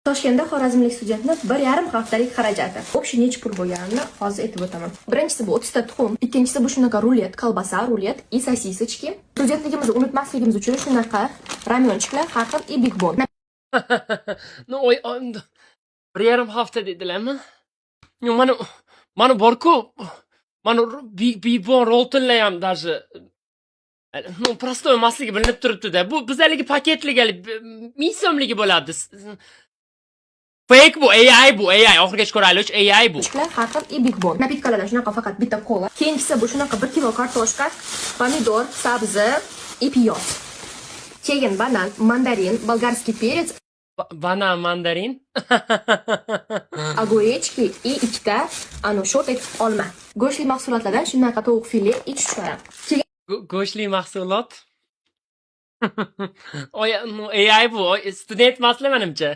Toshkentda xorazmlik studentni 1,5 haftalik xarajati. Общий necha pul bo'lganini hozir aytib o'taman. Birinchisi bu 30 ta tuxum, ikkinchisi bu shunaqa rulet, kolbasa, rulet и sosisочки. Studentligimizni unutmasligimiz uchun shunaqa ramyonchiklar, har xil и big bon. No, bir yarim hafta dedilarmi? Mana bor-ku. Mana big bon roltonlar ham даже no, prostoy emasligi bilinib turibdi-da. Bu bizlarga paketlik 1000 so'mligi bo'ladi. Fake bu, AI bu, AI. Oxirigacha ko'raylik, AI bu. Har xil и big bon. Napitkalardan shunaqa faqat bitta kola. Keyingisi bu shunaqa 1 kilo kartoshka, pomidor, sabzi и piyoz. Keyin banan, mandarin, bolgarskiy perец, Banan, mandarin. огуречки и ikkita ana shotek olma. Go'shtli mahsulotlardan shunaqa tovuq file и chuchvara. Go'shtli mahsulot. Oy, AI bu, student emaslar menimcha.